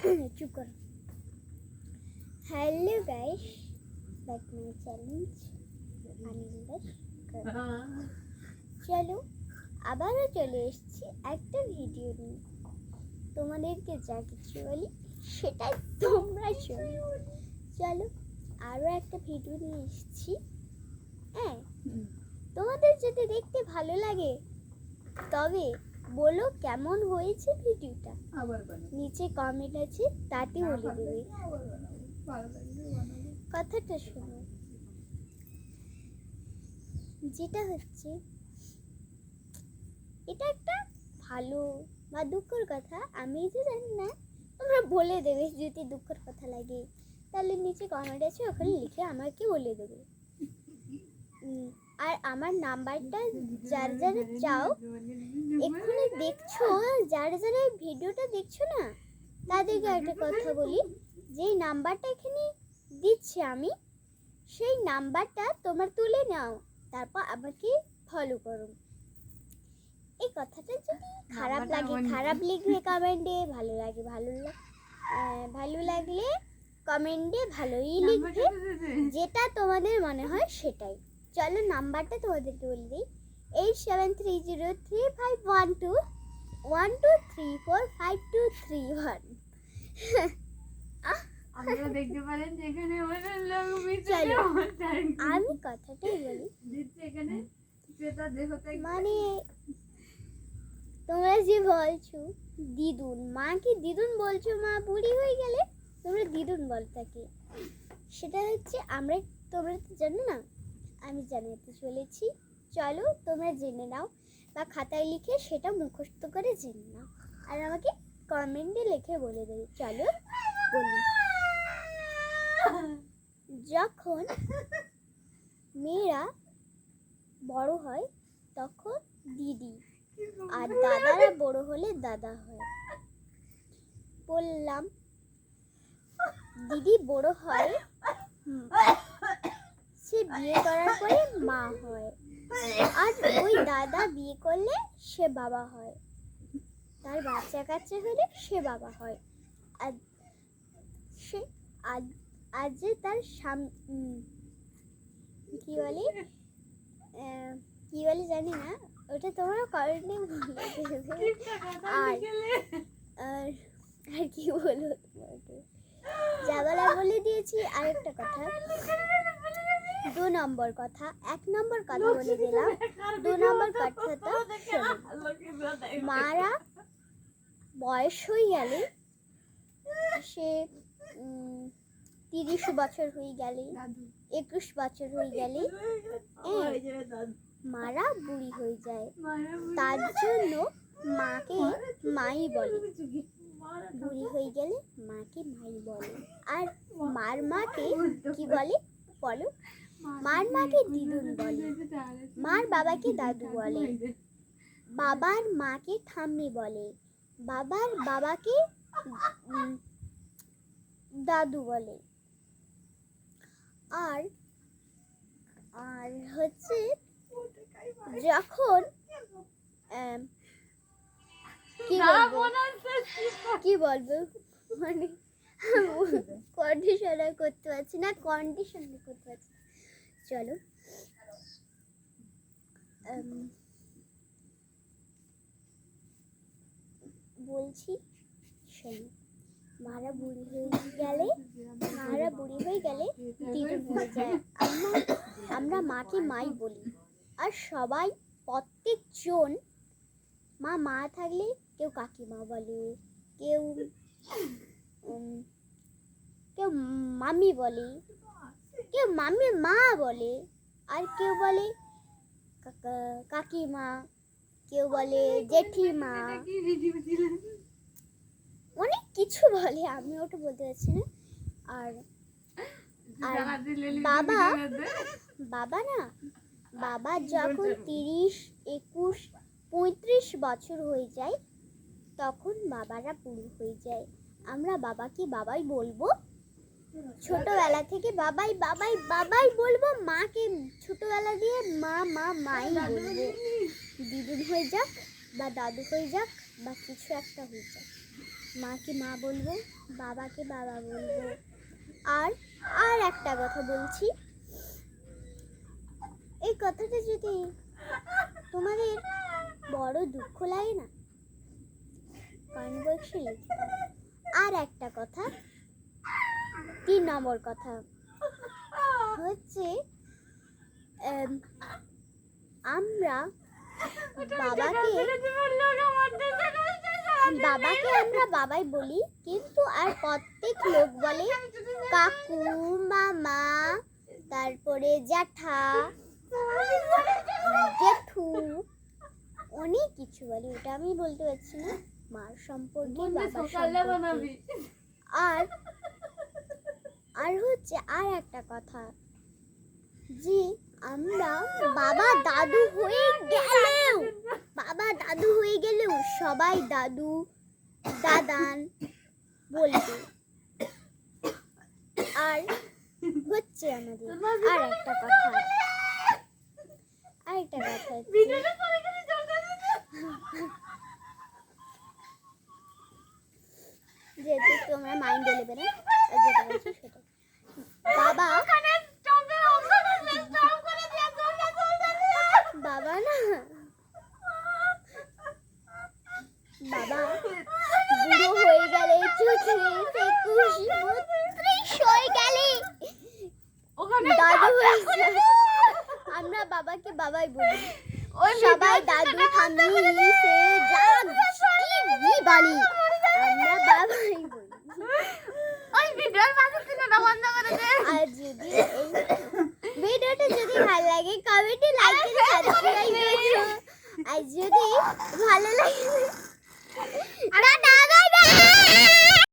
চুপ করো। Hello guys, back my challenge আনন্দাস। চলো আবারও চলে এসেছি একটা ভিডিও নিয়ে। তোমাদেরকে যা কিছু বলি সেটাই তোমরা শোনো। চলো আরও একটা ভিডিও নিয়ে এসেছি। হ্যাঁ, তোমাদের যদি দেখতে ভালো লাগে তবে বলো কেমন হয়েছে ভিডিওটা। নিচে কমেন্ট আছে, তাতে বলে দেবে। কথাটা শোনো, যেটা হচ্ছে এটা একটা ভালো বা দুঃখের কথা আমি যে জানি না, তোমরা বলে দেবে। যদি দুঃখের কথা লাগে তাহলে নিচে কমেন্ট আছে, ওখানে লিখে আমাকে বলে দেবে। আর আমার নাম্বারটা যার যারা চাও এক্ষুনি দেখছো, যারা যারা ভিডিওটা দেখছো না, তাদেরকে একটা কথা বলি, যেই নাম্বারটা এখানে দিচ্ছি আমি, সেই নাম্বারটা তোমরা তুলে নাও, তারপর আমাকে ফলো করো। এই কথাটা যদি খারাপ লাগে খারাপ লিখবে কমেন্টে, ভালো লাগে ভালো লাগলে কমেন্টে ভালোই লিখবে, যেটা তোমাদের মনে হয় সেটাই। চলো নাম্বারটা তোমাদেরকে বলে দিই, 87303512345231। আপনারা দেখতে পারেন যেখানে আমি কথাটাই বলি, মানে তোমরা যে বলছো দিদুন, মাকে দিদুন বলছো, মা বুড়ি হয়ে গেলে তোমরা দিদুন বল তাকে। সেটা হচ্ছে আমরা, তোমরা তো জানো না, আমি জানাতে চলেছি। চলো তোমরা জেনে নাও, বা খাতায় লিখে সেটা মুখস্থ করে জেনে নাও, আর আমাকে কমেন্টে লিখে বলে দেবে। চলো বলি, যখন মেয়েরা বড় হয় তখন দিদি, আর দাদারা বড় হলে দাদা হয়। বললাম দিদি বড় হয়, সে বিয়ে করার পরে মা হয়, আর ওই দাদা বিয়ে করলে সে বাবা হয়, তার বাচ্চা কাচ্চা হলে সে বাবা হয়। আর সে আজ যে তার কি বলে জানি না, ওটা তোমরা কমেন্টে বলে দেবে। আর কি বলবো তোমাকে, যা বলার বলে দিয়েছি। আরেকটা কথা, 2 নম্বর কথা, 1 নম্বর কথা বলে দিলাম, 2 নম্বর কথাটা শোনো। মারা বয়স হয়ে গেলে, সে 30 বছর হয়ে গেলে, 21 বছর হয়ে গেলে মারা বুড়ি হয়ে যায়। তার জন্য মাকে মাই বলে, বুড়ি হয়ে গেলে মাকে মাই বলে। আর মার মাকে কি বলে বলো? মার মাকে দিদুন বলে, মার বাবাকে দাদু বলে, বাবার মাকে ঠাম্মি বলে, বাবার বাবাকে দাদু বলে। আর আর হচ্ছে যখন কি বলবো মানে কন্ডিশনার করতে পারছি না, চলো বলছি শোনো। মারা বুড়ি হয়ে গেলে দিদুন হয়ে যায়। আমরা মাকে মাই বলি, আর সবাই প্রত্যেকজন মা থাকলে কেউ কাকিমা বলে, কেউ মামি বলে, কেউ মামির মা বলে, আর কেউ বলে কাকিমা, কেউ বলে জেঠিমা, অনেক কিছু বলে, আমি ওটা বলতে পারছি না। আর বাবা যখন 30, 21, 35 বছর হয়ে যায় তখন বাবারা বুড়ো হয়ে যায়। আমরা বাবাকে বাবাই বলবো, ছোটবেলা থেকে বাবাই বাবাই বাবাই বলবো। মাকে ছোটবেলা দিয়ে মাই বলবো, দিদুন হয়ে যাক বা দাদু হয়ে যাক বা কিছু একটা হয়ে যাক। মাকে মা বলবো, বাবাকে বাবা বলবো। আর আর একটা কথা বলছি, এই কথাটা যদি তোমাদের বড় দুঃখ লাগে না, কমেন্ট বক্সে লিখে দাও। আর একটা কথা, 3 নম্বর কথা হচ্ছে আমরা বাবাকে আমরা বাবাই বলি, কিন্তু আর প্রত্যেক লোক বলে কাকু, মামা, তারপরে জ্যাঠা, জেঠু, অনেক কিছু বলি, ওটা আমি বলতে পারছি না। মার সম্পর্কে, বাবার সম্পর্কে। আর আর হচ্ছে আর একটা কথা, যে আমরা বাবা দাদু হয়ে গেলেও সবাই দাদু দাদান বলবে। আর হচ্ছে আমাদের আর একটা কথা হচ্ছে, যেহেতু তোমরা মাইন্ডে নেবে না, যেটা বলছি সেটা, বাবা বাবা না, বাবা বুড়ো হয়ে গেলে, 34, 21, 32 হয়ে গেলে, দাদু হয়ে গেলে, আমরা বাবাকে বাবাই বলি। সবাই দাদু, ঠাম্মি, সে যা কি বলি, আমরা বাবাই বলি। আর যদি এই ভিডিওটা যদি ভালো লাগে, কমেন্টে লাইক করে সাবস্ক্রাইব করো। আর যদি ভালো লাগে